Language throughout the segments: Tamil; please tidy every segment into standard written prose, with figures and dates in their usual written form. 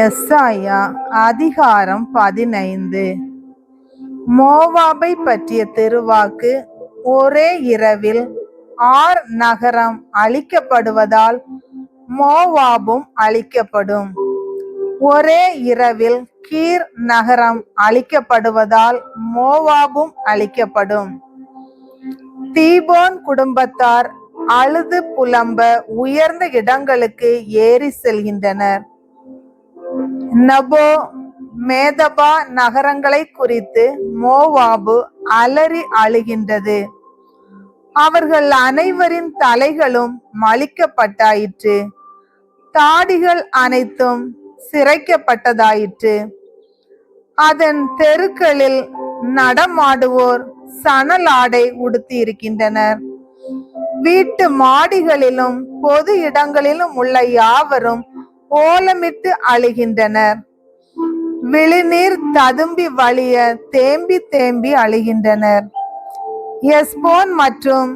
எசாயா அதிகாரம் 15. மோவாபை பற்றிய திருவாக்கு. ஒரே இரவில் ஆர் நகரம் அழிக்கப்படுவதால் மோவாபும் அழிக்கப்படும். ஒரே இரவில் கீர் நகரம் அழிக்கப்படுவதால் மோவாபும் அழிக்கப்படும். தீபோன் குடும்பத்தார் அழுது புலம்ப உயர்ந்த இடங்களுக்கு ஏறி செல்கின்றனர். நபோ மேதபா நகரங்களை குறித்து மோவாபு அலறி அழுகின்றது. அவர்கள் அனைவரின் தலைகளும் மலிக்கப்பட்டாயிற்று, தாடிகள் அனைத்தும் சிரைக்கப்பட்டதாயிற்று. அதன் தெருக்களில் நடமாடுவோர் சணல் ஆடை உடுத்தி இருக்கின்றனர். வீட்டு மாடிகளிலும் பொது இடங்களிலும் உள்ள யாவரும் ஓலமிட்டு அழுகின்றனர். விழிநீர் ததும்பி வழிய தேம்பி தேம்பி அழுகின்றனர். எஸ்போன் மற்றும்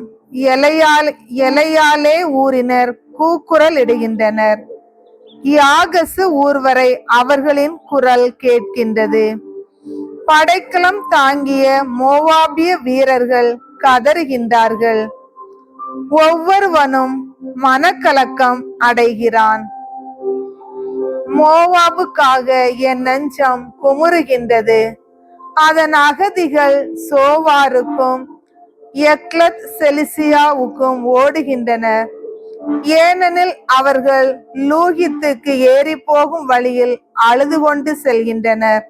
எலையாலே ஊரினர் கூக்குரல் இடுகின்றனர். யாகசு ஊர்வரை அவர்களின் குரல் கேட்கின்றது. படைக்கலம் தாங்கிய மோவாபிய வீரர்கள் கதறுகின்றார்கள். ஒவ்வொருவனும் மனக்கலக்கம் அடைகிறான். மோவாபுக்காக என் நெஞ்சம் குமுறுகின்றது. அதன் அகதிகள் சோவாருக்கும் எக்லத் செலிசியாவுக்கும் ஓடுகின்றனர். ஏனெனில் அவர்கள் லூகித்துக்கு ஏறி போகும் வழியில் அழுது கொண்டு செல்கின்றனர்.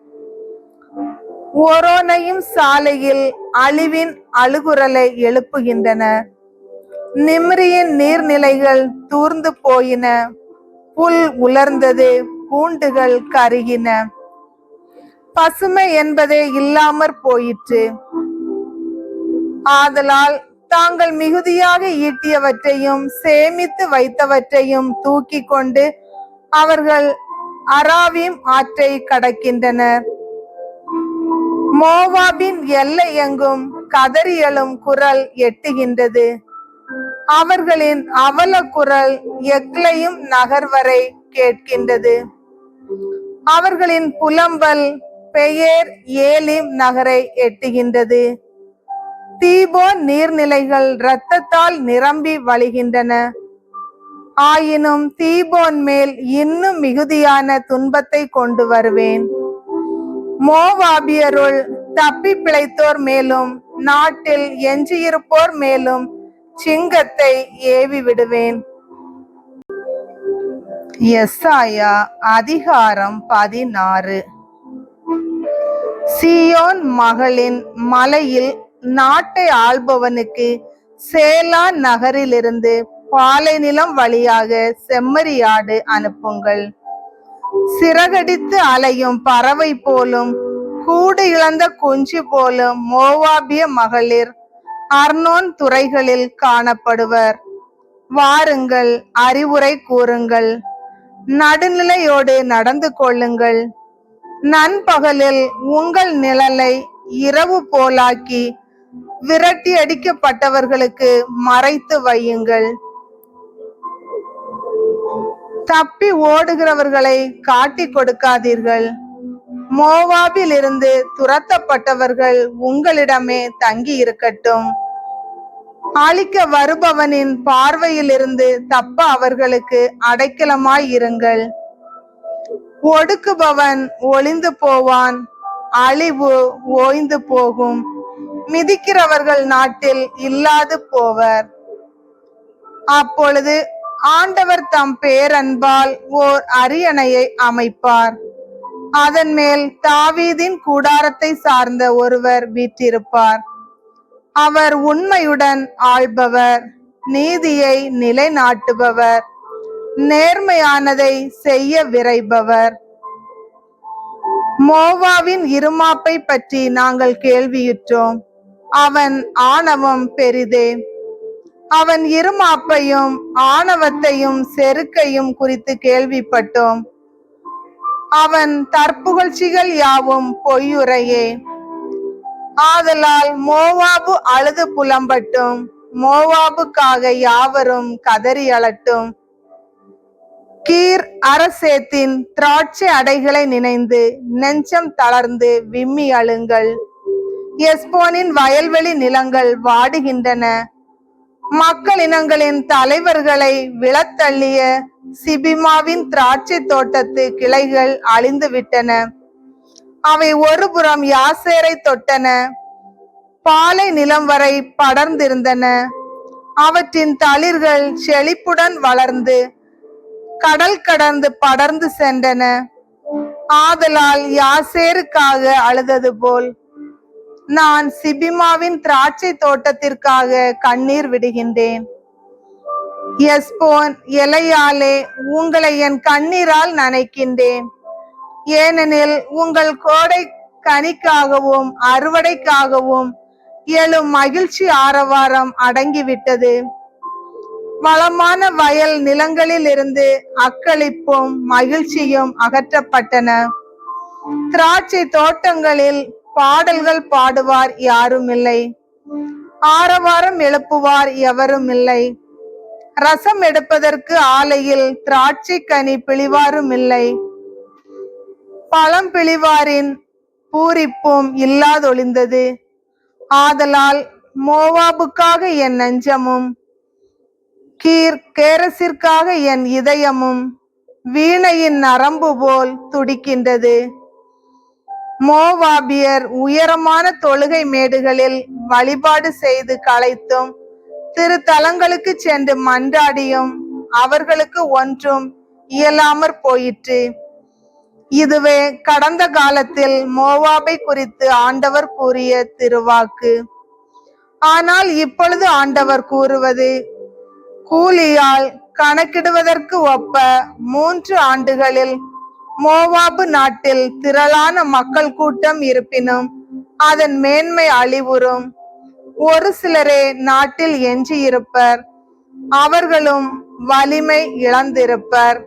ஒரோனையும் சாலையில் அழிவின் அழுகுரலை எழுப்புகின்றனர். நிம்ரியின் நீர்நிலைகள் தூர்ந்து போயின, புல் உலர்ந்தது, பூண்டுகள் கருகின, பசுமை என்பதே இல்லாமற் போயிற்று. ஆதலால் தாங்கள் மிகுதியாக ஈட்டியவற்றையும் சேமித்து வைத்தவற்றையும் தூக்கி கொண்டு அவர்கள் அராவிம் ஆற்றை கடக்கின்றனர். மோவாபின் எல்லை எங்கும் கதறியலும் குரல் எட்டுகின்றது. அவர்களின் அவல குரல் எக்லையும் நகர் வரை கேட்கின்றது. அவர்களின் புலம்பல் பெயர் ஏலிம் நகரை எட்டுகின்றது. தீபோன் நீர்நிலைகள் இரத்தத்தால் நிரம்பி வழிகின்றன. ஆயினும் தீபோன் மேல் இன்னும் மிகுதியான துன்பத்தை கொண்டு வருவேன். மோவாபியருள் தப்பி பிழைத்தோர் மேலும் நாட்டில் எஞ்சியிருப்போர் மேலும் சிங்கத்தை ஏவி விடுவேன். எசாயா அதிகாரம் 16. சீயோன் மகளின் மலையில் நாட்டை ஆள்பவனுக்கு சேலா நகரிலிருந்து பாலை நிலம் வழியாக செம்மறியாடு அனுப்புங்கள். சிறகடித்து அலையும் பறவை போலும் கூடு இழந்த குஞ்சு போலும் மோவாபிய மகளிர் அர்னோன் துறைகளில் காணப்படுவர். வாருங்கள், அறிவுரை கூறுங்கள், நடுநிலையோடு நடந்து கொள்ளுங்கள். நண்பகலில் உங்கள் நிழலை இரவு போலாக்கி விரட்டி அடிக்கப்பட்டவர்களுக்கு மறைத்து வையுங்கள். தப்பி ஓடுகிறவர்களை காட்டி கொடுக்காதீர்கள். மோவாபில் இருந்து துரத்தப்பட்டவர்கள் உங்களிடமே தங்கி இருக்கட்டும். அழிக்க வருபவனின் பார்வையிலிருந்து தப்ப அவர்களுக்கு அடைக்கலமாய் இருங்கள். ஒடுக்குபவன் ஒளிந்து போவான், அழிவு ஓய்ந்து போகும். மிதிக்கிறவர்கள் நாட்டில் இல்லாது போவர். அப்பொழுது ஆண்டவர் தம் பேரன்பால் ஓர் அரியணையை அமைப்பார். அதன் மேல் தாவீதின் கூடாரத்தை சார்ந்த ஒருவர் வீற்றிருப்பார். அவர் உண்மையுடன் ஆள்பவர், நீதியை நிலைநாட்டுபவர், நேர்மையானதை செய்ய விரைபவர். மோவாவின் இருமாப்பை பற்றி நாங்கள் கேள்வியுற்றோம். அவன் ஆணவம் பெரிதே. அவன் இருமாப்பையும் ஆணவத்தையும் செருக்கையும் குறித்து கேள்விப்பட்டோம். அவன் தற்புகழ்ச்சிகள் யாவும் பொய்யுரையே. ஆதலால் மோவாபு அழுது புலம்பட்டும், மோவாபுக்காக யாவரும் கதறி அழட்டும். கீர் அரசேத்தின் திராட்சை அடைகளை நினைந்து நெஞ்சம் தளர்ந்து விம்மி அழுங்கள். எஸ்போனின் வயல்வெளி நிலங்கள் வாடுகின்றன. மக்கள் இனங்களின் தலைவர்களை விழத்தள்ளிய சிபிமாவின் திராட்சை தோட்டத்து கிளைகள் அழிந்து விட்டன. அவை ஒருபுறம் யாசேரை தொட்டன. பாலை நிலம் வரை படர்ந்திருந்தன. அவற்றின் தளிர்கள் செழிப்புடன் வளர்ந்து கடல் கடந்து படர்ந்து சென்றன. ஆதலால் யாசேருக்காக அழுதது போல் நான் சிபிமாவின் திராட்சை தோட்டத்திற்காக கண்ணீர் விடுகின்றேன். எஸ்போன் எலையாலே உங்களை என் கண்ணீரால் நனைக்கின்றேன். ஏனெனில் உங்கள் கோடை கனிக்காகவும் அறுவடைக்காகவும் எழும் மகிழ்ச்சி ஆரவாரம் அடங்கிவிட்டது. வளமான வயல் நிலங்களில் இருந்து அக்களிப்பும் மகிழ்ச்சியும் அகற்றப்பட்டன. திராட்சை தோட்டங்களில் பாடல்கள் பாடுவார் யாரும் இல்லை. ஆரவாரம் எழுப்புவார் எவரும் இல்லை. ரசம் எடுப்பதற்கு ஆலையில் திராட்சை கனி பிழிவாரும் இல்லை. பழம் பிழிவாரின் பூரிப்பும் இல்லாதொழிந்தது. ஆதலால் மோவாபுக்காக என் நெஞ்சமும் கீர் கேரசிற்காக என் இதயமும் வீணையின் நரம்பு போல் துடிக்கின்றது. மோவாபியர் உயரமான தொழுகை மேடுகளில் வழிபாடு செய்து களைத்தும் திருத்தலங்களுக்கு சென்று மன்றாடியும் அவர்களுக்கு ஒன்றும் இயலாமற் போயிற்று. இதுவே கடந்த காலத்தில் மோவாபை குறித்து ஆண்டவர் கூறிய திருவாக்கு. ஆனால் இப்பொழுது ஆண்டவர் கூறுவது, கூலியால் கணக்கிடுவதற்கு ஒப்ப 3 ஆண்டுகளில் மோவாபு நாட்டில் திரளான மக்கள் கூட்டம் இருப்பினும் அதன் மேன்மை அழிவுறும். ஒரு சிலரே நாட்டில் எஞ்சியிருப்பர். அவர்களும் வலிமை இழந்திருப்பர்.